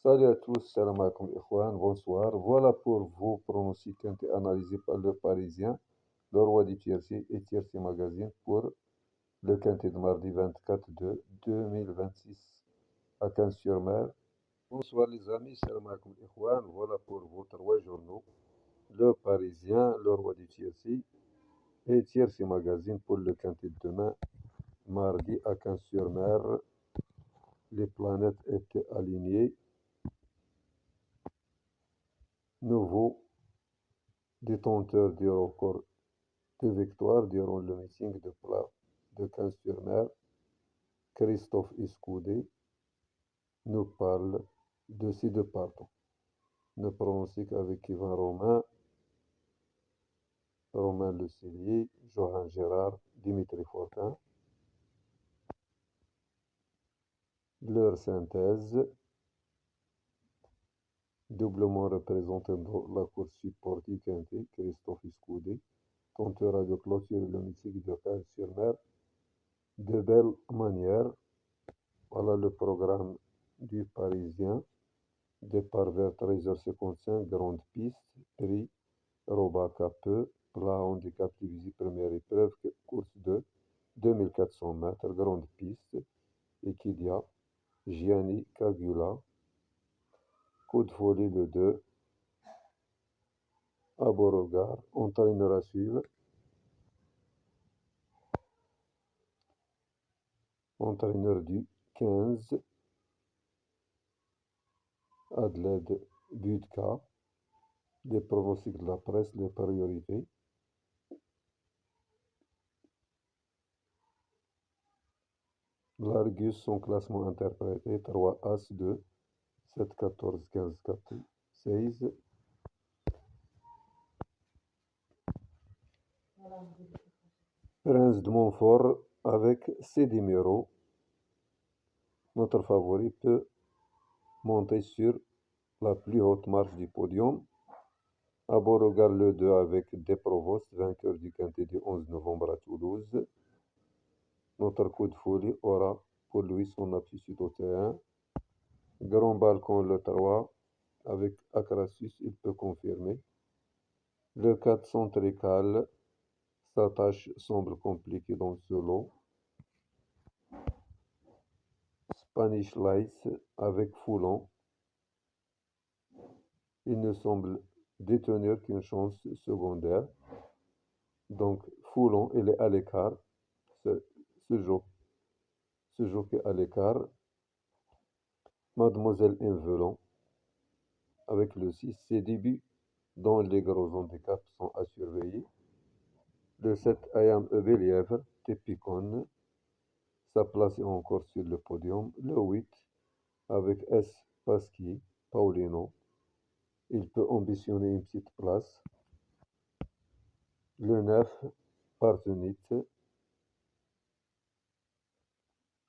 Salut à tous, salam alaikum ikhwan, bonsoir. Voilà pour vos pronostics qui ont été analysés par le Parisien, le roi du tiercé et tiercé magazine pour le quintet de mardi 24 de 2026 à 15-sur-Mer. Bonsoir les amis, salam alaikum ikhwan. Voilà pour vos trois journaux, le Parisien, le roi du tiercé et tiercé magazine pour le quintet de demain, mardi à 15-sur-Mer. Les planètes étaient alignées. Nouveau détenteur du record de victoires durant le meeting de plat de 15-sur-Mer, Christophe Escoudé, nous parle de ces deux partants. Nous pronostic avec Yvan Romain Le Cellier, Johan Gérard, Dimitri Fortin. Leur synthèse, doublement représentant dans la course support du quintet, Christophe Escoudé, tentera de clôturer le meeting de 15-sur-Mer de belle manière. Voilà le programme du Parisien. Départ vers 13h55, grande piste, prix, Roba Capeux, plat handicap divisé première épreuve, course de 2400 mètres, grande piste, Equidia, Gianni Cagula, coup de folie le 2, à Beauregard, entraîneur à suivre, entraîneur du 15, Adelaide Budka, les pronostics de la presse, les priorités. L'Argus, son classement interprété, 3 As 2, 7, 14, 15, 4, 16. Prince de Montfort avec ses numéros. Notre favori peut monter sur la plus haute marche du podium. À Beauregard le 2 avec Desprovost, vainqueur du quintet du 11 novembre à Toulouse. Notre coup de folie aura pour lui son aptitude au terrain. Grand Balcon le 3 avec Acrasus, il peut confirmer. Le 4 Centrical, sa tâche semble compliquée dans ce lot. Spanish Lights avec Foulon. Il ne semble détenir qu'une chance secondaire. Donc Foulon, il est à l'écart. Ce jockey à l'écart. Mademoiselle Invelon avec le 6. Ses débuts dans les gros handicaps sont à surveiller. Le 7 I Am a Believer, Tepicon. Sa place est encore sur le podium. Le 8 avec S. Pasquier, Paulino. Il peut ambitionner une petite place. Le 9, Partenite.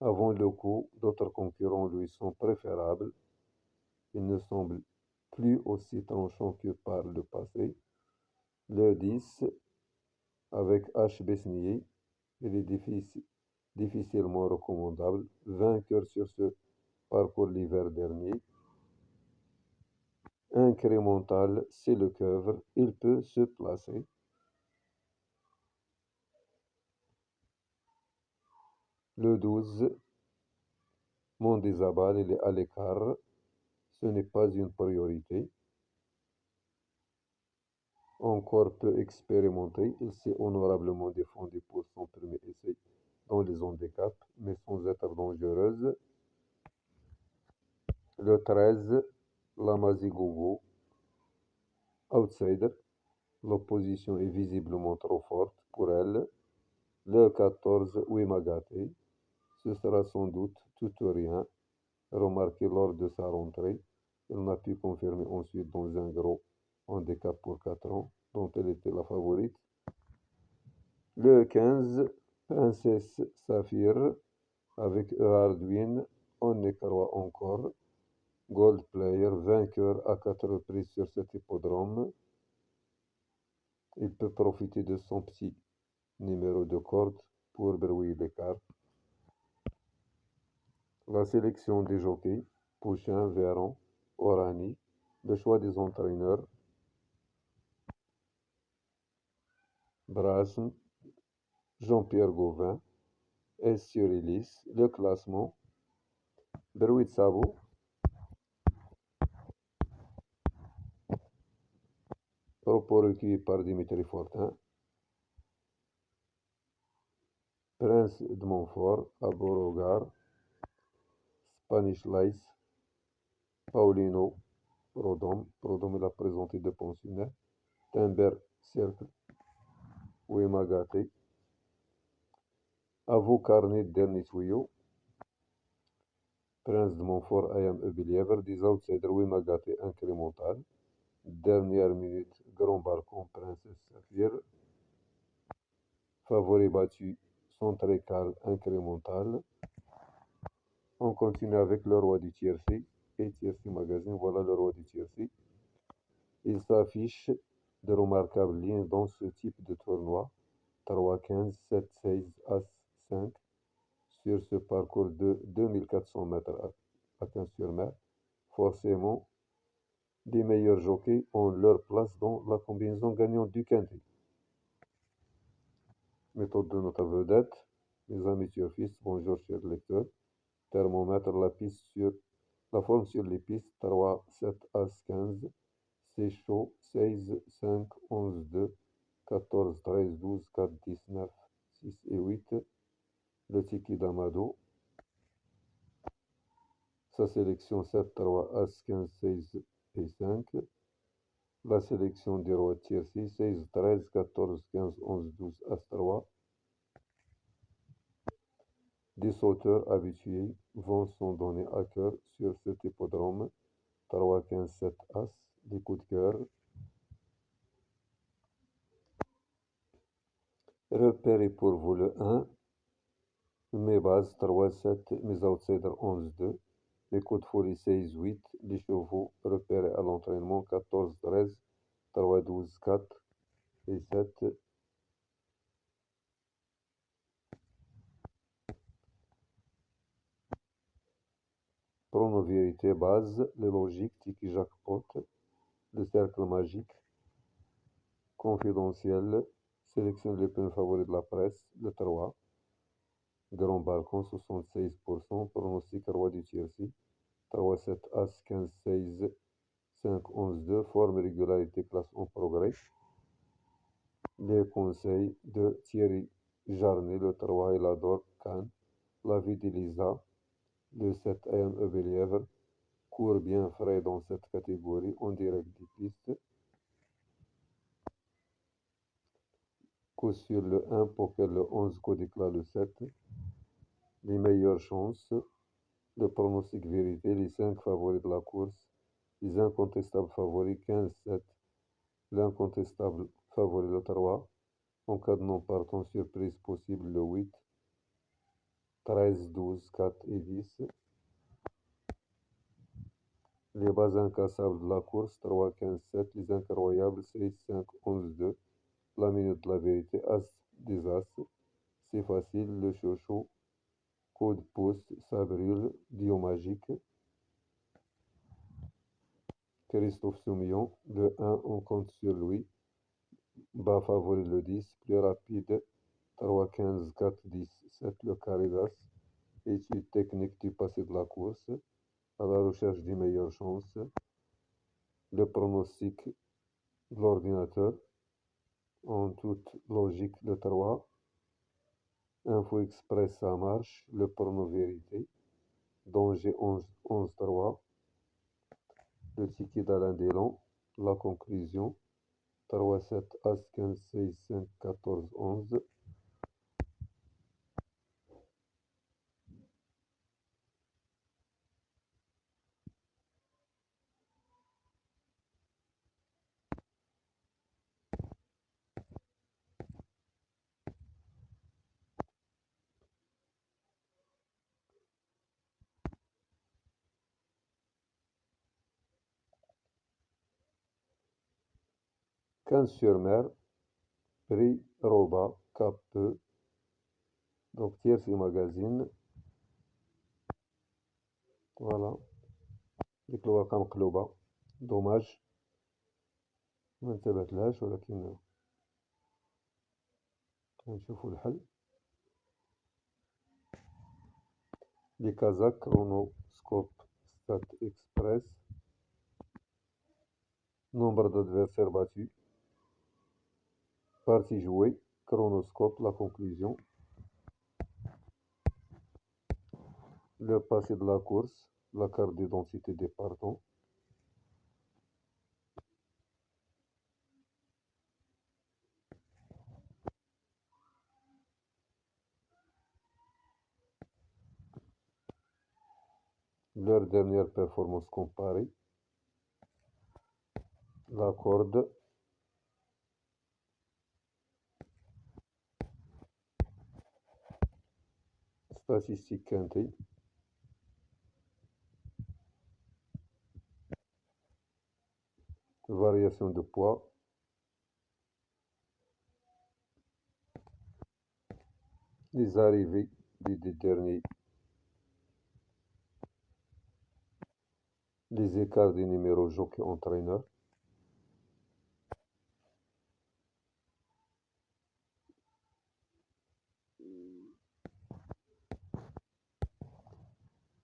Avant le coup, d'autres concurrents lui sont préférables. Il ne semble plus aussi tranchant que par le passé. Le 10, avec H. Besnier, il est difficilement recommandable. Vainqueur sur ce parcours l'hiver dernier. Incrémental, c'est le coeuvre. Il peut se placer. Le 12, Mondésabal, il est à l'écart. Ce n'est pas une priorité. Encore peu expérimenté, il s'est honorablement défendu pour son premier essai dans les handicaps, mais sans être dangereuse. Le 13, Lamazigogo, outsider. L'opposition est visiblement trop forte pour elle. Le 14, Wimagate. Ce sera sans doute tout ou rien. Remarqué lors de sa rentrée, il n'a pu confirmer ensuite dans un gros handicap pour 4 ans, dont elle était la favorite. Le 15, Princesse Saphir, avec Hardwin, on y croit encore. Gold Player, vainqueur à 4 reprises sur cet hippodrome. Il peut profiter de son petit numéro de corde pour brouiller l'écart. La sélection des jockeys, Pouchin, Véron, Orani. Le choix des entraîneurs, Brasme, Jean-Pierre Gauvin, S. Surilis. Le classement, Berouit Sabo, propos recueillis par Dimitri Fortin, Prince de Montfort, Aborogar, Spanish Lice, Paulino, Prodome, Prodome il a présenté deux pensionnaires, Timber Cercle, Ouemagate, Avo Carnet, dernier tuyau, Prince de Montfort, I am a believer, des outsiders, Ouemagate, incrémental, dernière minute, Grand Balcon, Princesse Saphir, favori battu, Centrécal, incrémental. On continue avec le roi du tiercé et tiercé magazine, voilà le roi du tiercé. Il s'affiche de remarquables lignes dans ce type de tournoi. 3, 15, 7, 16, As, 5. Sur ce parcours de 2400 mètres à 15 sur mer, forcément, les meilleurs jockeys ont leur place dans la combinaison gagnante du quintet. Méthode de notre vedette, mes amis turfistes, bonjour chers lecteurs. Thermomètre, la forme sur les pistes, 3, 7, As, 15. C'est chaud, 16, 5, 11, 2, 14, 13, 12, 4, 19, 6 et 8. Le tiki d'Amado. Sa sélection 7, 3, As, 15, 16 et 5. La sélection du roi tiercé 16, 13, 14, 15, 11, 12, As, 3. Des sauteurs habitués vont s'en donner à cœur sur cet hippodrome. 3, 15, 7, As. Des coups de cœur. Repérez pour vous le 1. Mes bases 3, 7, mes outsiders 11, 2. Les coups de folie 16, 8. Les chevaux repérés à l'entraînement 14, 13, 3, 12, 4 et 7. Pronovérité base, les logiques, tiki jackpot, le cercle magique, confidentiel, sélectionne les plus favoris de la presse, le 3. Grand balcon 76%, pronostic roi du tiercé, 3, 7, As, 15, 16, 5, 11, 2, forme régularité classe en progrès. Les conseils de Thierry Jarnet, le 3, il adore Cannes, la vie d'Elisa, le 7, I am a believer, court bien frais dans cette catégorie, en direct des pistes. Coup sur le 1, poker le 11, coup d'éclat le 7. Les meilleures chances, le pronostic vérité, les 5 favoris de la course, les incontestables favoris 15, 7, l'incontestable favori le 3, en cas de non partant surprise possible le 8, 13, 12, 4 et 10. Les bases incassables de la course, 3, 15, 7, les incroyables 6, 5, 11, 2, la minute de la vérité, As des As, c'est facile, le chouchou, coup de pouce, ça brûle, Dio magique, Christophe Soumillon, le 1, on compte sur lui, bas favori le 10, plus rapide, 3, 15, 4, 10, 7, le Caridas, étude technique du passé de la course, à la recherche des meilleures chances, le pronostic de l'ordinateur, en toute logique le 3, Info Express ça marche, le prono vérité, danger 11, 11, 3, le ticket d'Alain Delon, la conclusion, 3, 7, As, 15, 16, 5, 14, 11. Sur mer, prix Roba, Cap, donc tiercé magazine, voilà. ديك الورقة مقلوبة، دوماج ما انتبهتلهاش، ولكن نشوفو الحل. لي كازاك كرونوسكوب ستات اكسبريس، nombre d'adversaires battus, partie jouée, chronoscope, la conclusion, le passé de la course, la carte d'identité des partants, leur dernière performance comparée, la corde, statistique quintée, variation de poids, les arrivées des deux derniers, les écarts des numéros jockey entraîneur,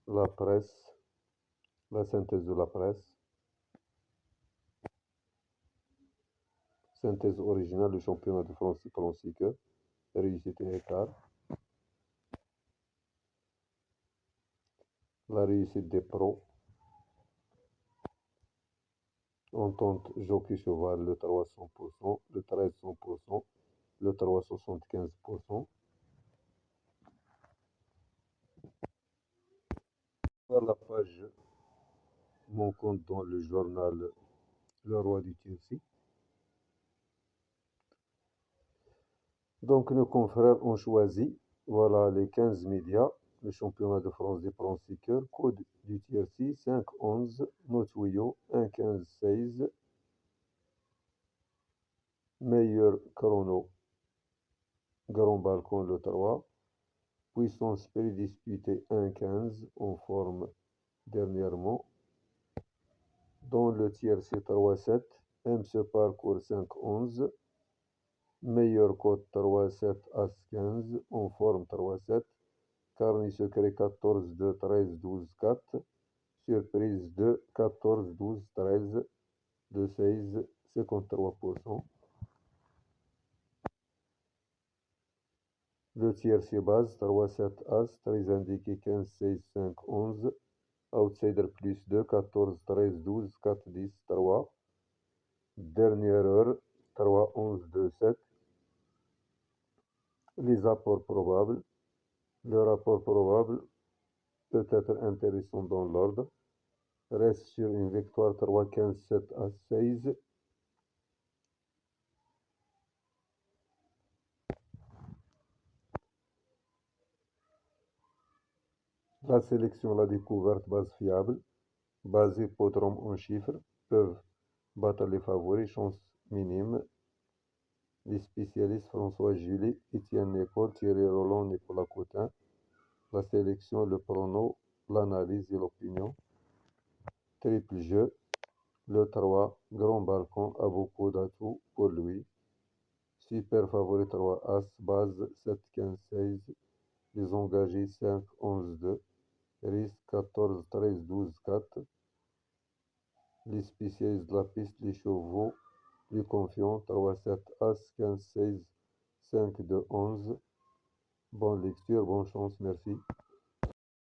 la presse, la synthèse de la presse, synthèse originale du championnat de France pour cycle, réussite et écart, la réussite des pros, entente jockey cheval le 300%, le 1300%, le 375%. Voir la page mon compte dans le journal Le Roi du Tiercy. Donc nos confrères ont choisi, voilà les 15 médias, le championnat de France des pronostiqueurs, code du Tiercy 511, Notuyo 11516, meilleur chrono, grand balcon le 3, puissance prédisputée 1,15 en forme dernièrement. Dans le tiercé 3,7, MC parcours 5,11, meilleur code 3,7 As 15 en forme 3,7, carnet secret 14, 2, 13, 12, 4, surprise 2, 14, 12, 13, 2, 16, 53%. Le tiercé base 3,7 As, très indiqué 15, 16, 5, 11, outsider plus 2, 14, 13, 12, 4, 10, 3. Dernière heure, 3, 11, 2, 7. Les apports probables. Le rapport probable peut être intéressant dans l'ordre. Reste sur une victoire 3, 15, 7 à 16. La sélection, la découverte, base fiable. Base hippodrome en chiffres. Peuvent battre les favoris, chance minime. Les spécialistes François Julie, Étienne Nicole, Thierry Roland, Nicolas Coutin. La sélection, le prono, l'analyse et l'opinion. Triple jeu, le 3, grand balcon, a beaucoup d'atouts pour lui. Super favori 3 As, base 7, 15, 16. Les engagés 5, 11, 2. Risque 14, 13, 12, 4. Les spécialistes de la piste, les chevaux, les confiants 3, 7, As, 15, 16, 5, 2, 11. Bonne lecture, bonne chance, merci.